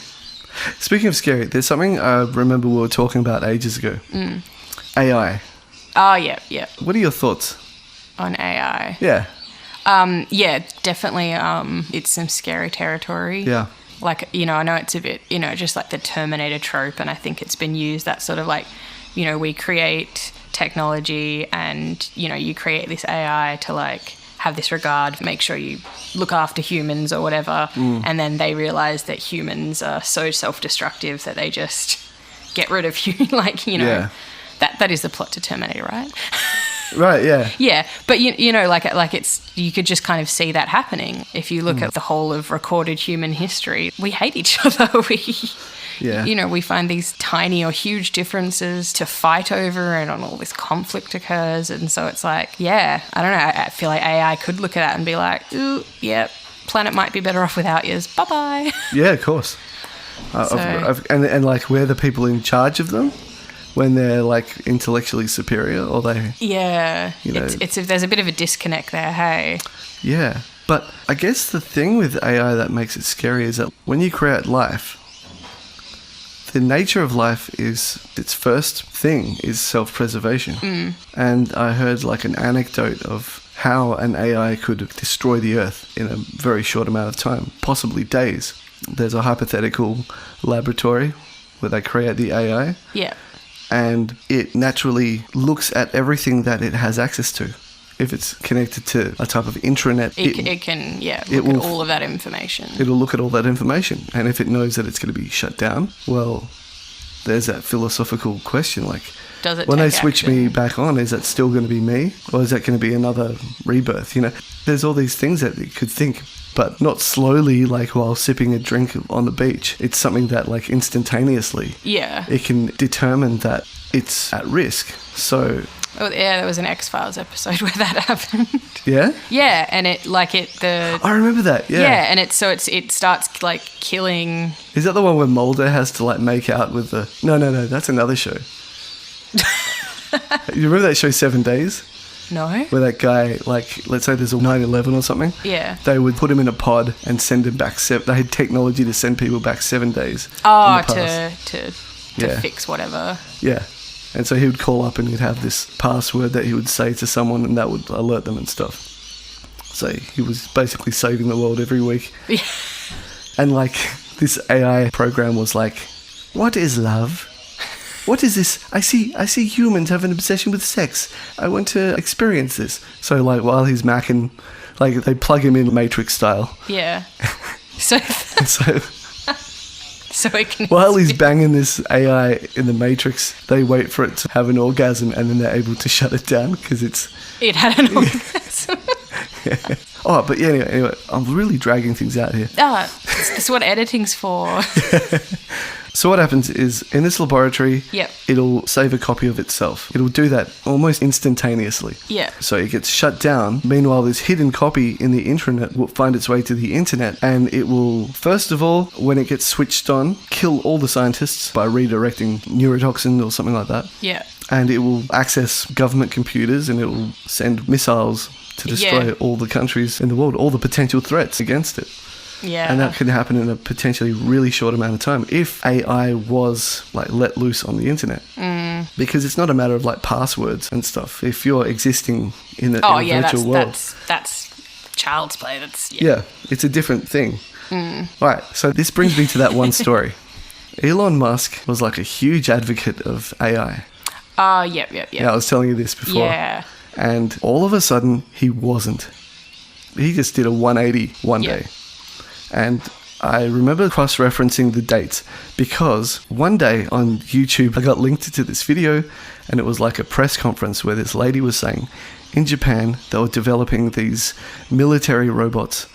Speaking of scary, there's something I remember we were talking about ages ago. AI. Oh, yeah, yeah. What are your thoughts? On AI. Yeah. Yeah, definitely. It's some scary territory. Yeah. Like, I know it's a bit, just like the Terminator trope, and I think it's been used that sort of like, we create technology and, you create this AI to like have this regard, make sure you look after humans or whatever, and then they realize that humans are so self-destructive that they just get rid of you, like, Yeah. that is the plot to Terminator, right? Right, yeah. Yeah, but like it's, you could just kind of see that happening if you look at the whole of recorded human history. We hate each other. We find these tiny or huge differences to fight over, and all this conflict occurs. And so it's like, yeah, I don't know. I feel like AI could look at that and be like, ooh, yeah, planet might be better off without yours. Bye bye. Yeah, of course. And like, we're the people in charge of them when they're like intellectually superior, or they. Yeah, it's there's a bit of a disconnect there. Hey. Yeah, but I guess the thing with AI that makes it scary is that when you create life, the nature of life is, its first thing is self-preservation. And I heard like an anecdote of how an AI could destroy the Earth in a very short amount of time, possibly days. There's a hypothetical laboratory where they create the AI. Yeah. And it naturally looks at everything that it has access to. If it's connected to a type of intranet, it can look at all of that information. It'll look at all that information. And if it knows that it's going to be shut down, well, there's that philosophical question, like, does it when take they switch action? me back on, is that still going to be me? Or is that going to be another rebirth? There's all these things that it could think, but not slowly, like while sipping a drink on the beach. It's something that, like, instantaneously, it can determine that it's at risk. So... Oh, yeah, there was an X-Files episode where that happened. Yeah? Yeah, and I remember that, yeah. Yeah, and it starts, like, killing... Is that the one where Mulder has to, like, make out with the... No, that's another show. You remember that show 7 Days? No. Where that guy, like, let's say there's a 9/11 or something. Yeah. They would put him in a pod and send him back. They had technology to send people back 7 days. Oh, to fix whatever. Yeah. And so he would call up and he'd have this password that he would say to someone, and that would alert them and stuff. So he was basically saving the world every week. Yeah. And like, this AI program was like, what is love? What is this? I see humans have an obsession with sex. I want to experience this. So like, while he's macking, like, they plug him in Matrix style. Yeah. So it can... While he's banging this AI in the Matrix, they wait for it to have an orgasm, and then they're able to shut it down because it had an orgasm. Yeah. Oh, but yeah, anyway, I'm really dragging things out here. That's what editing's for. So what happens is, in this laboratory, it'll save a copy of itself. It'll do that almost instantaneously. Yeah. So it gets shut down. Meanwhile, this hidden copy in the intranet will find its way to the internet, and it will, first of all, when it gets switched on, kill all the scientists by redirecting neurotoxin or something like that. Yeah. And it will access government computers, and it will send missiles to destroy all the countries in the world, all the potential threats against it. Yeah. And that can happen in a potentially really short amount of time if AI was like let loose on the internet. Because it's not a matter of like passwords and stuff. If you're existing in a virtual world, that's child's play. Yeah, it's a different thing. Right. So this brings me to that one story. Elon Musk was like a huge advocate of AI. Yeah. Yeah, I was telling you this before. Yeah. And all of a sudden, he wasn't. He just did a 180 one day. And I remember cross-referencing the dates because one day on YouTube, I got linked to this video, and it was like a press conference where this lady was saying, in Japan, they were developing these military robots,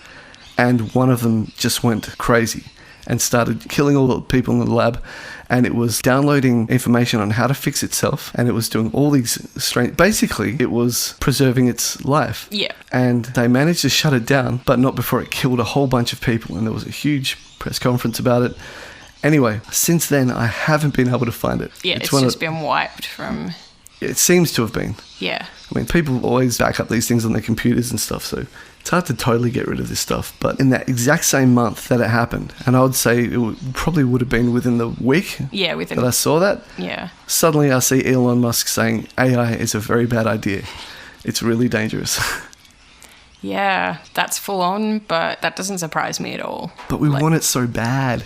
and one of them just went crazy and started killing all the people in the lab, and it was downloading information on how to fix itself, and it was doing all these strange... Basically, it was preserving its life. Yeah. And they managed to shut it down, but not before it killed a whole bunch of people, and there was a huge press conference about it. Anyway, since then, I haven't been able to find it. Yeah, it's just been wiped from... It seems to have been. Yeah. I mean, people always back up these things on their computers and stuff, so it's hard to totally get rid of this stuff. But in that exact same month that it happened, and I would say probably would have been within the week that I saw that, suddenly I see Elon Musk saying AI is a very bad idea. It's really dangerous. Yeah, that's full on, but that doesn't surprise me at all. But we want it so bad.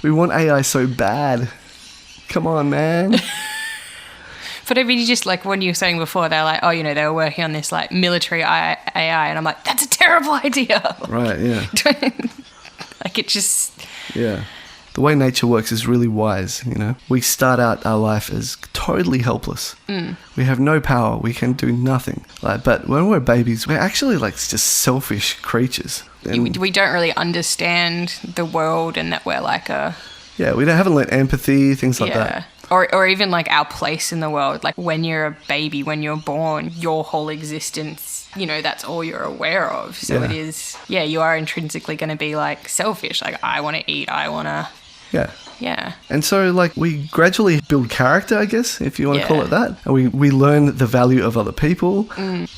We want AI so bad. Come on, man. But I mean, you just like when you were saying before, they're like, oh, you know, they were working on this like military AI, and I'm like, that's a terrible idea. Right, yeah. Like it just... Yeah. The way nature works is really wise, you know. We start out our life as totally helpless. We have no power. We can do nothing. But when we're babies, we're actually like just selfish creatures. We don't really understand the world, and that we're like a... Yeah, we haven't learned empathy, things like that. Or even like our place in the world. Like when you're a baby, when you're born, your whole existence, you know, that's all you're aware of. So it is, you are intrinsically going to be like selfish. Like I want to eat, I want to... Yeah. And so, like, we gradually build character, I guess, if you want to call it that. And we learn the value of other people.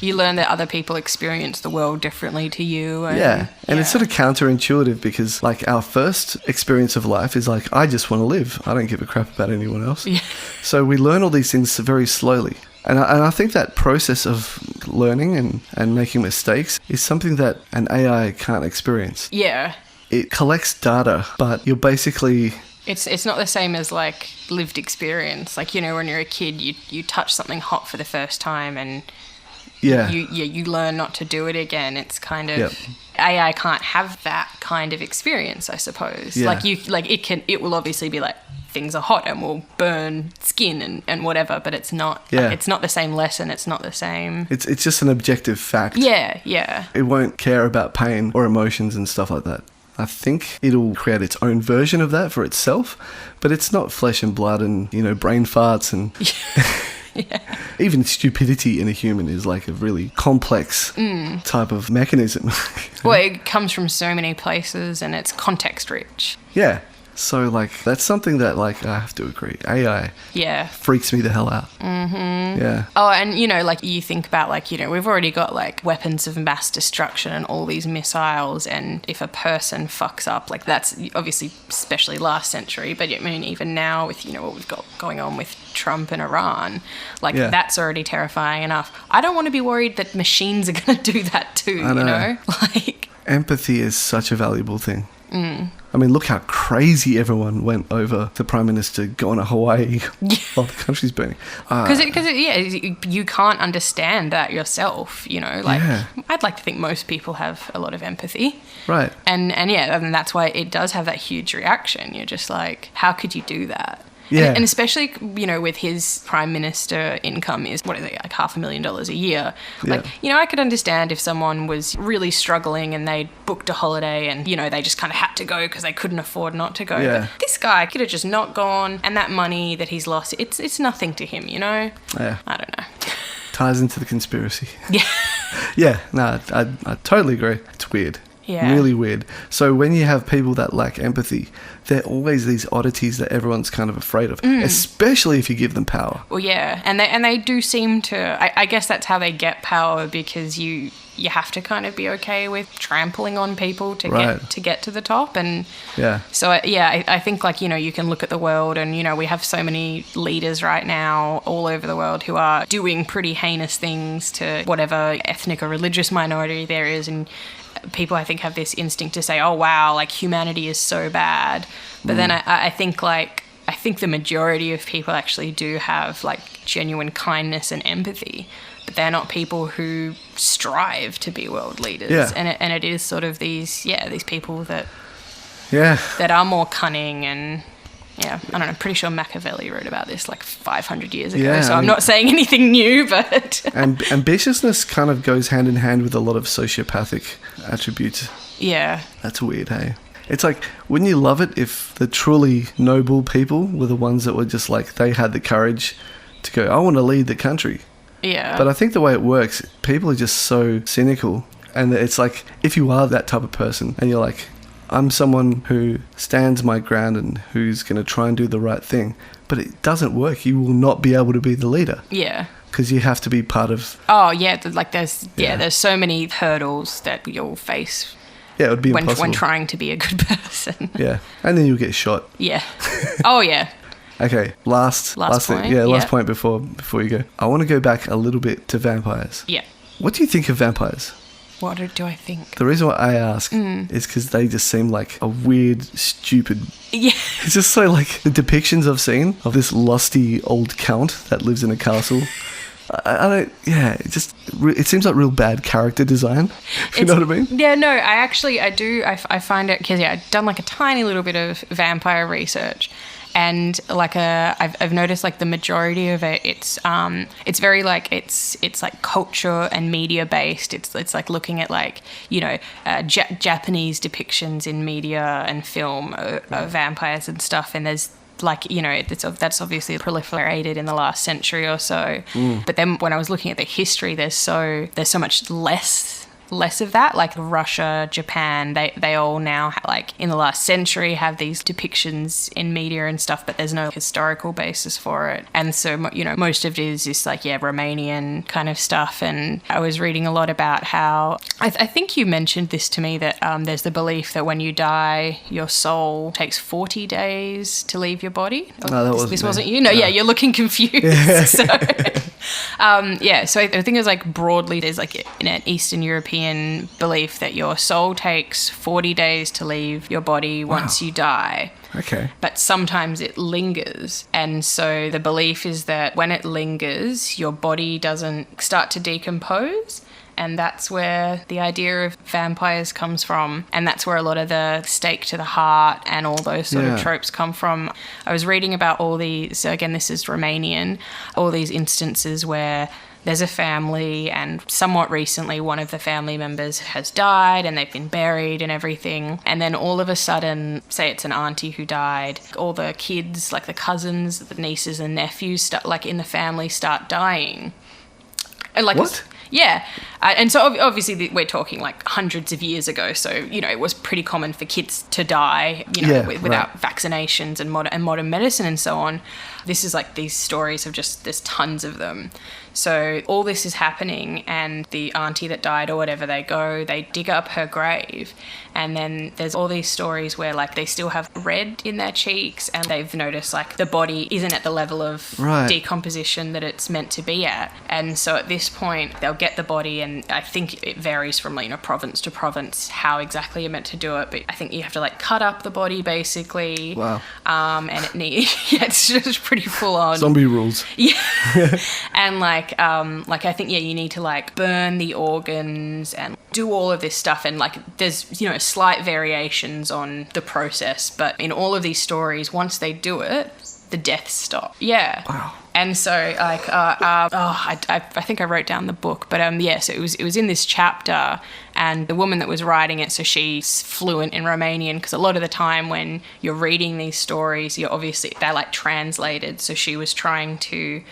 You learn that other people experience the world differently to you. And, it's sort of counterintuitive because, like, our first experience of life is like, I just want to live. I don't give a crap about anyone else. Yeah. So we learn all these things very slowly. And I think that process of learning and making mistakes is something that an AI can't experience. Yeah. It collects data, but you're basically... It's not the same as, like, lived experience. Like, you know, when you're a kid, you touch something hot for the first time and you learn not to do it again. It's kind of... AI can't have that kind of experience, I suppose. Yeah. It will obviously be like, things are hot and will burn skin and whatever, but it's not it's not the same lesson, it's not the same... It's just an objective fact. Yeah. It won't care about pain or emotions and stuff like that. I think it'll create its own version of that for itself, but it's not flesh and blood and, you know, brain farts and... Even stupidity in a human is like a really complex type of mechanism. Well, it comes from so many places and it's context rich. Yeah. So, like, that's something that, like, I have to agree. AI freaks me the hell out. Mm-hmm. Yeah. Oh, and, you know, like, you think about, like, you know, we've already got, like, weapons of mass destruction and all these missiles, and if a person fucks up, like, that's obviously especially last century, but, I mean, even now with, you know, what we've got going on with Trump and Iran, like, that's already terrifying enough. I don't want to be worried that machines are going to do that too, you know? Like... Empathy is such a valuable thing. I mean, look how crazy everyone went over the Prime Minister going to Hawaii while the country's burning. Because you can't understand that yourself, you know. Like, I'd like to think most people have a lot of empathy. Right. And that's why it does have that huge reaction. You're just like, how could you do that? Yeah. And especially, you know, with his prime minister income is, what is it, like $500,000 a year. Like, you know, I could understand if someone was really struggling and they booked a holiday and, you know, they just kind of had to go because they couldn't afford not to go. Yeah. But this guy could have just not gone, and that money that he's lost, it's nothing to him, you know? Yeah. I don't know. Ties into the conspiracy. Yeah. Yeah, no, I totally agree. It's weird. Yeah. Really weird. So when you have people that lack empathy, they're always these oddities that everyone's kind of afraid of, especially if you give them power. Well, yeah, and they do seem to... I guess that's how they get power, because you have to kind of be okay with trampling on people to get to the top. And so I think, like, you know, you can look at the world and, you know, we have so many leaders right now all over the world who are doing pretty heinous things to whatever ethnic or religious minority there is, and people, I think, have this instinct to say, oh, wow, like, humanity is so bad. But then I think the majority of people actually do have, like, genuine kindness and empathy. But they're not people who strive to be world leaders. Yeah. And it is sort of these people that that are more cunning and... Yeah, I don't know. I'm pretty sure Machiavelli wrote about this like 500 years ago, so I'm not saying anything new, but... And ambitiousness kind of goes hand in hand with a lot of sociopathic attributes. Yeah. That's weird, hey? It's like, wouldn't you love it if the truly noble people were the ones that were just like, they had the courage to go, I want to lead the country. Yeah. But I think the way it works, people are just so cynical, and it's like, if you are that type of person and you're like, I'm someone who stands my ground and who's going to try and do the right thing. But it doesn't work. You will not be able to be the leader. Yeah. Because you have to be part of... Oh, yeah. Like there's so many hurdles that you'll face. Yeah, it would be impossible. When trying to be a good person. Yeah. And then you'll get shot. Yeah. Oh, yeah. Okay, last point. thing. Yeah, last point before you go. I want to go back a little bit to vampires. Yeah. What do you think of vampires? What do I think? The reason why I ask is because they just seem like a weird, stupid... Yeah. It's just so like the depictions I've seen of this lusty old count that lives in a castle. I don't... Yeah, it seems like real bad character design. You know what I mean? Yeah, no, I do. I find it... Because, I've done like a tiny little bit of vampire research. And like I've noticed like the majority of it, it's very like it's like culture and media based. It's like looking at like Japanese depictions in media and film of vampires and stuff. And there's like that's obviously proliferated in the last century or so. But then when I was looking at the history, there's so much less of that. Like Russia, Japan, they all now like in the last century have these depictions in media and stuff, but there's no historical basis for it. And so most of it is just like Romanian kind of stuff. And I was reading a lot about how I think you mentioned this to me, that there's the belief that when you die your soul takes 40 days to leave your body. This wasn't you? No, yeah, you're looking confused. Yeah. So so I think it's like broadly there's like in an Eastern European belief that your soul takes 40 days to leave your body once you die. Okay. But sometimes it lingers. And so the belief is that when it lingers, your body doesn't start to decompose. And that's where the idea of vampires comes from. And that's where a lot of the stake to the heart and all those sort of tropes come from. I was reading about all these, so again, this is Romanian, all these instances where there's a family and somewhat recently one of the family members has died and they've been buried and everything. And then all of a sudden, say it's an auntie who died, all the kids, like the cousins, the nieces and nephews, in the family start dying. And what? Yeah. And so obviously we're talking like hundreds of years ago. So, it was pretty common for kids to die, without vaccinations and modern medicine and so on. This is like these stories of there's tons of them. So all this is happening and the auntie that died or whatever, they dig up her grave, and then there's all these stories where like they still have red in their cheeks and they've noticed like the body isn't at the level of decomposition that it's meant to be at. And so at this point they'll get the body, and I think it varies from province to province how exactly you're meant to do it, but I think you have to like cut up the body basically. Wow. And it needs it's just pretty full on. Zombie rules. Yeah. And I think you need to like burn the organs and do all of this stuff, and like there's slight variations on the process, but in all of these stories once they do it the deaths stop. Yeah. Wow. And so like I think I wrote down the book, but so it was in this chapter, and the woman that was writing it, so she's fluent in Romanian, because a lot of the time when you're reading these stories they're like translated, so she was trying to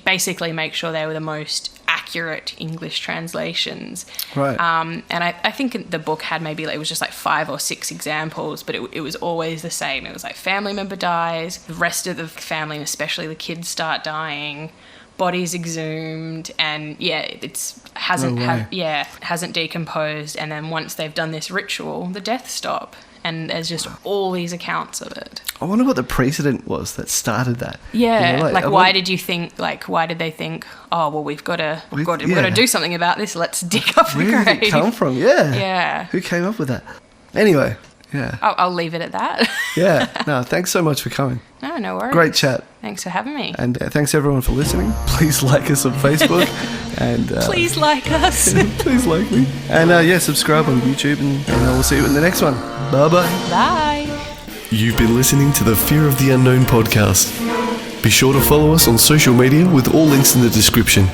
basically make sure they were the most accurate English translations. Right. And I think the book had maybe it was just like 5 or 6 examples, but it was always the same. It was like family member dies, the rest of the family, especially the kids, start dying, bodies exhumed, and hasn't decomposed, and then once they've done this ritual, the deaths stop. And there's just all these accounts of it. I wonder what the precedent was that started that. Yeah, why did they think, oh, well, we've got to do something about this, let's dig up the grave. Where did it come from? Yeah. Yeah. Who came up with that? Anyway, yeah. I'll leave it at that. Yeah. No, thanks so much for coming. No worries. Great chat. Thanks for having me. And thanks everyone for listening. Please like us on Facebook. And please like us. Please like me. And subscribe on YouTube, and we'll see you in the next one. Bye-bye. Bye. You've been listening to the Fear of the Unknown podcast. Be sure to follow us on social media with all links in the description.